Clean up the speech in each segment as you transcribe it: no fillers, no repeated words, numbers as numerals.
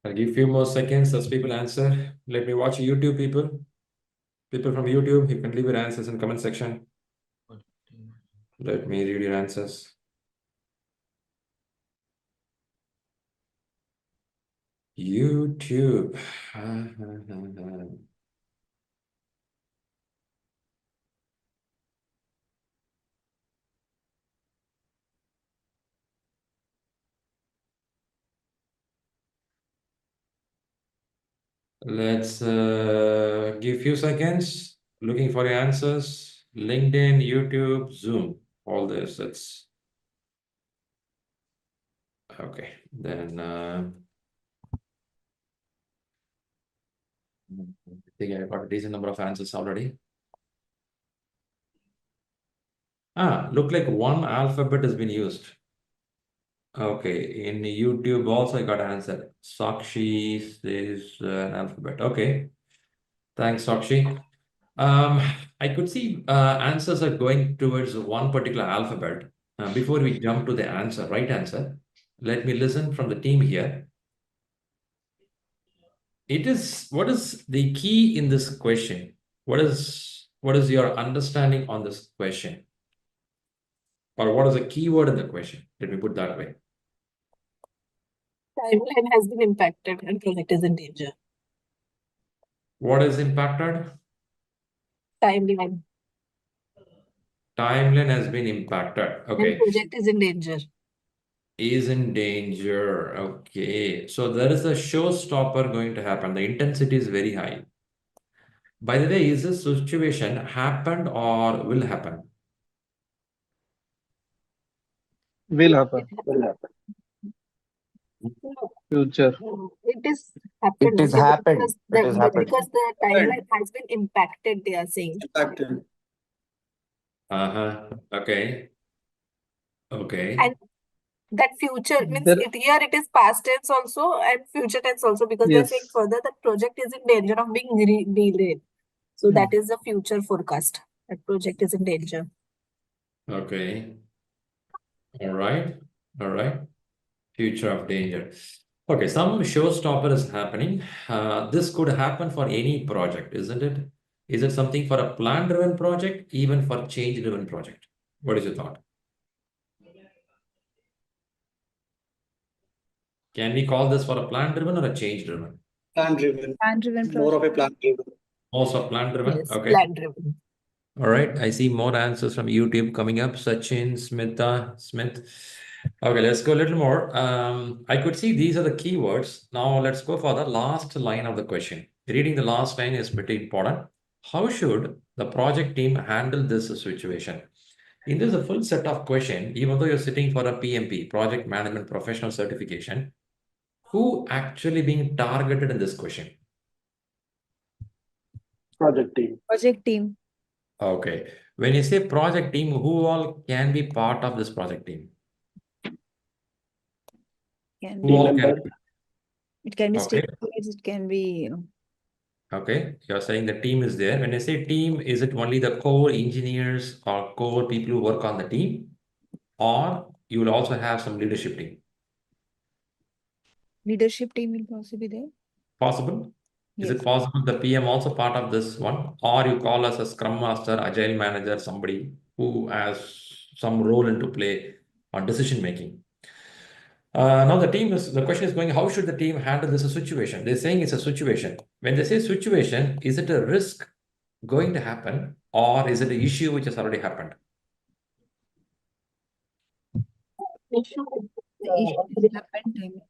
I'll give a few more seconds as people answer. Let me watch YouTube, people. People from YouTube, you can leave your answers in comment section. Let me read your answers. YouTube. Let's give few seconds. Looking for your answers. LinkedIn, YouTube, Zoom. All this. That's okay. Then I think I got a decent number of answers already. Look like one alphabet has been used. Okay, in YouTube also I got an answer. Sakshi says an alphabet. Okay, thanks, Sakshi. I could see answers are going towards one particular alphabet. Before we jump to the answer, right answer, let me listen from the team here. What is the key in this question? What is your understanding on this question? Or what is the keyword in the question? Let me put that way. Timeline has been impacted and project is in danger. What is impacted? Timeline. Timeline has been impacted. Okay. And project is in danger. Is in danger. Okay. So there is a showstopper going to happen. The intensity is very high. By the way, is this situation happened or will happen? Will happen. No, Future. it is happened. It is happened. Because It is happened. because the timeline has been impacted, they are saying. Impacted. Okay. Okay. And that future means There- here it is past tense also and future tense also, because they're Yes. saying further that project is in danger of being delayed. So that is the future forecast. That project is in danger. Okay. All right. All right. Future of danger. Okay, some showstopper is happening. This could happen for any project, isn't it? Is it something for a plan-driven project, even for change-driven project? What is your thought? Can we call this for a plan-driven or a change-driven? Plan-driven. Plan-driven More of a plan-driven. Also plan-driven? Yes, Okay. plan driven. All right. I see more answers from YouTube coming up. Sachin, Smith. Okay, let's go a little more. I could see these are the keywords. Now let's go for the last line of the question. Reading the last line is pretty important. How should the project team handle this situation? In this a full set of question, even though you're sitting for a PMP, Project Management Professional Certification, who actually being targeted in this question? Project team. Project team. Okay. When you say project team, who all can be part of this project team? Can Who be, all can? it can be Okay. stakeholders, it can be Okay. You're saying the team is there. When I say team, is it only the core engineers or core people who work on the team? Or you will also have some leadership team? leadership team will also be there. Possible? Is Yes. it possible the PM also part of this one? Or you call us a Scrum Master, Agile Manager, somebody who has some role into play on decision making? Now the question is going, how should the team handle this situation? They're saying it's a situation. When they say situation, is it a risk going to happen or is it an issue which has already happened? The issue has happened.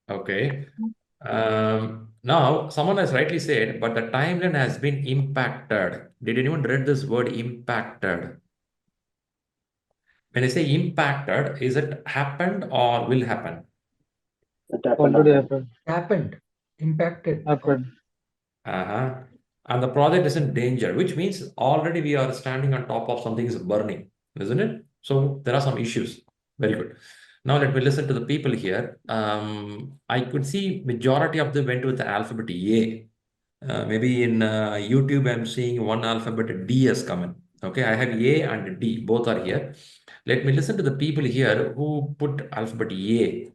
Okay. Now someone has rightly said, but the timeline has been impacted. Did anyone read this word impacted? When I say impacted, is it happened or will happen? Already happened. Happened. Impacted. Happened. And the project is in danger, which means already we are standing on top of something is burning, isn't it? So there are some issues. Very good. Now let me listen to the people here. I could see majority of them went with the alphabet A. Maybe in YouTube, I'm seeing one alphabet D has come in. Okay, I have A and D, both are here. Let me listen to the people here who put alphabet A.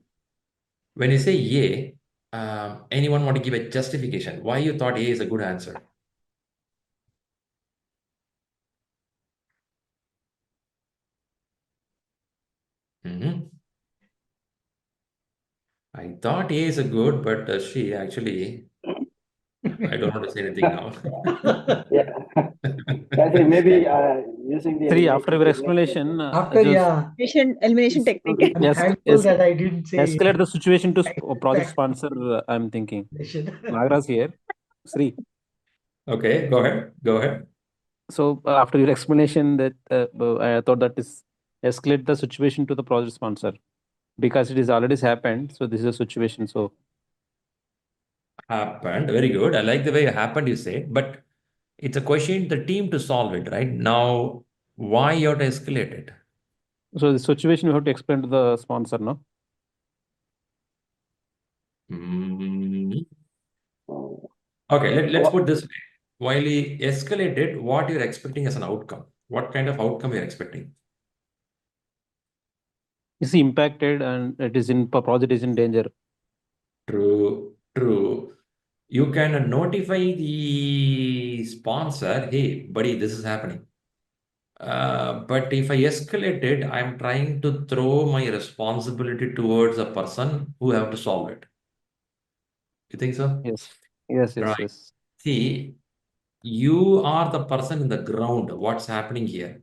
When you say A, anyone want to give a justification why you thought A is a good answer? Mhm. I thought A is a good, but Shri, actually, I don't want to say anything now. Yeah. Actually, maybe using the Shri, after your elimination technique. explanation, After, yeah, Elimination technique. I'm Yes, thankful that I didn't say escalate the situation to project Exact. sponsor. I'm thinking. explanation. Nagaraj here. Shri. Okay, go ahead. Go ahead. So after your explanation, that I thought that is escalate the situation to the project sponsor because it is already happened. So this is a situation. So Happened. Very good. I like the way it happened, you say, but it's a question the team to solve it, right? Now, why you have to escalate it? so the situation you have to explain to the sponsor, no? Mm. Okay, let's put this way. While he escalated, what you're expecting as an outcome? What kind of outcome you're expecting? Is impacted and it is in project is in danger. True, true. You can notify the sponsor, hey, buddy, this is happening. But if I escalate it, I'm trying to throw my responsibility towards a person who have to solve it. You think so? Yes. Yes. Yes. Right. Yes. See, you are the person in the ground, what's happening here.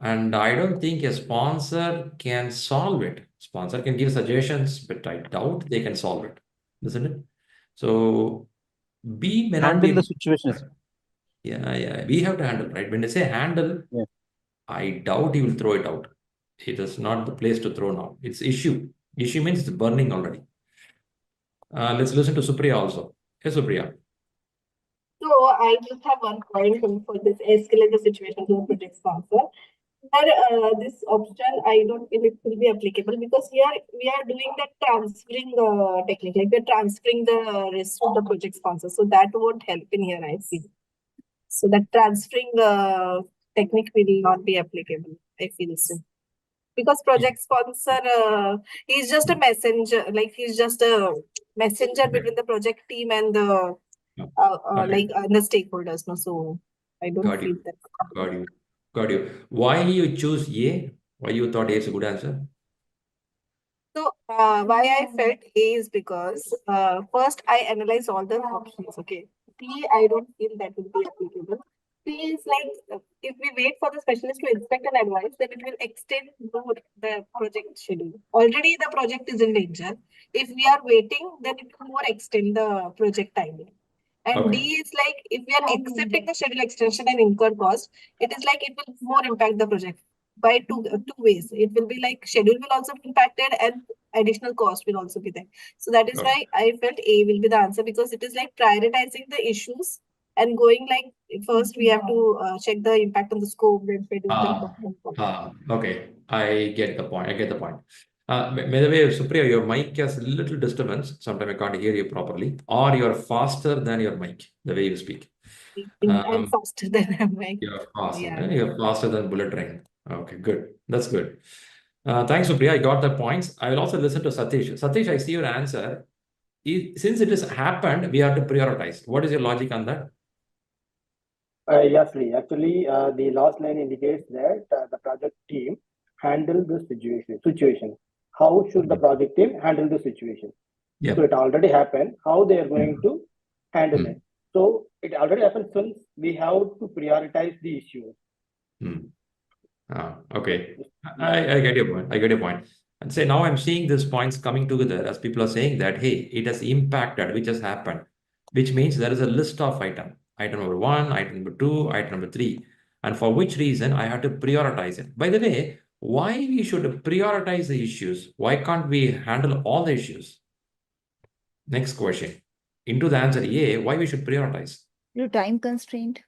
And I don't think a sponsor can solve it. Sponsor can give suggestions, but I doubt they can solve it, isn't it? So B may not be Handle the a situations. yeah, we have to handle, right? When they say handle, Yeah. I doubt he will throw it out. It is not the place to throw now. It's issue. Issue means it's burning already. Let's listen to Supriya also. Hey, Supriya. So I just have one point for this escalate the situation to the project sponsor. This option, I don't feel it will be applicable because here we are doing the transferring technique, like we're transferring the risk to the project sponsor. So that won't help in here, I feel. So that transferring technique will not be applicable, I feel so. Because project sponsor, he's just a messenger, like he's just a messenger between the project team and the Okay. the stakeholders. No, so I don't Got feel you. that. Got you. Got you. Why you choose A? Why you thought A is a good answer? So, why I felt A is because first I analyze all the options. Okay, B I don't feel that will be applicable. C is like if we wait for the specialist to inspect and advise, then it will extend more the project schedule. Already the project is in danger. If we are waiting, then it will more extend the project timing. And D Okay. is like if we are accepting the schedule extension and incur cost, it is like it will more impact the project by two ways. It will be like schedule will also be impacted and additional cost will also be there. So that is Got why I felt A will be the answer because it is like prioritizing the issues and going like first we have to check the impact on the scope, then schedule, then cost. Okay. I get the point. I get the point. By the way, Supriya, your mic has a little disturbance. Sometimes I can't hear you properly, or you're faster than your mic, the way you speak. I'm faster than I'm like, You're faster. yeah. You're faster than bullet train. Okay, good. That's good. Thanks, Supriya. I got the points. I will also listen to Satish. Satish, I see your answer. Since it has happened, we have to prioritize. What is your logic on that? Yes, Shri. Actually, the last line indicates that the project team handle the situation. How should the project team handle the situation? Yeah. So it already happened. How they are going to handle Hmm. it? So it already happened. Since we have to prioritize the issues. Okay. I get your point. I get your point. And say now I'm seeing these points coming together as people are saying that, hey, it has impacted, which has happened, which means there is a list of item. Item number 1, item number 2, item number 3. And for which reason I have to prioritize it. By the way, why we should prioritize the issues? Why can't we handle all the issues? Next question. Into the answer A, why we should prioritize? Your time constraint.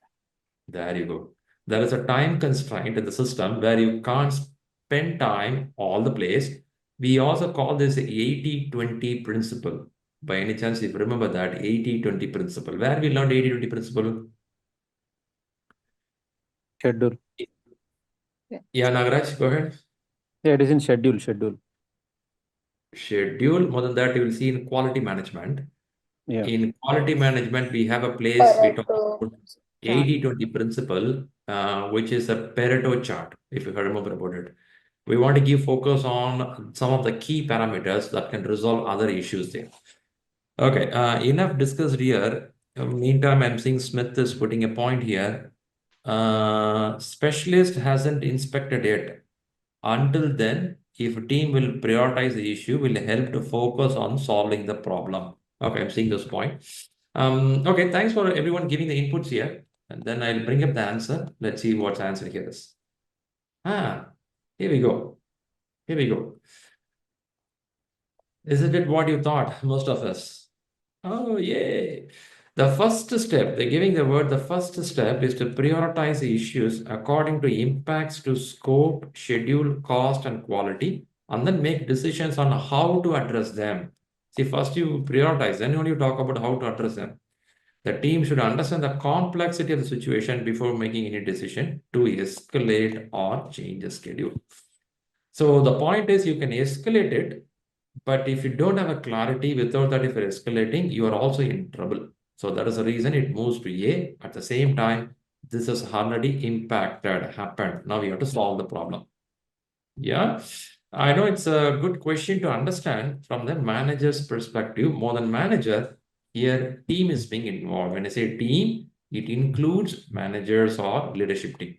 There you go. There is a time constraint in the system where you can't spend time all the place. We also call this 80-20 principle. By any chance, if you remember that 80-20 principle, where we learned 80-20 principle? Schedule. Yeah, Nagaraj, go ahead. Yeah, it is in schedule. schedule. More than that, you will see in quality management. Yeah. In quality management, we have a place we talk Pareto about chart. 80-20 principle, which is a Pareto chart, if you remember about it. We want to give focus on some of the key parameters that can resolve other issues there. Okay, enough discussed here. Meantime, I'm seeing Smith is putting a point here. Specialist hasn't inspected yet. Until then, if a team will prioritize the issue, will help to focus on solving the problem. Okay, I'm seeing this point. Okay, thanks for everyone giving the inputs here. And then I'll bring up the answer. Let's see what's the answer here is. Here we go. Here we go. Isn't it what you thought, most of us? Oh, yay. The first step, they're giving the word, the first step is to prioritize the issues according to impacts to scope, schedule, cost, and quality, and then make decisions on how to address them. See, first you prioritize, then only you talk about how to address them. The team should understand the complexity of the situation before making any decision to escalate or change the schedule. So the point is you can escalate it, but if you don't have a clarity without that, if you're escalating, you are also in trouble. So that is the reason it moves to A. At the same time, this has already happened. Now we have to solve the problem. Yeah, I know it's a good question to understand from the manager's perspective. More than manager, here team is being involved. When I say team, it includes managers or leadership team.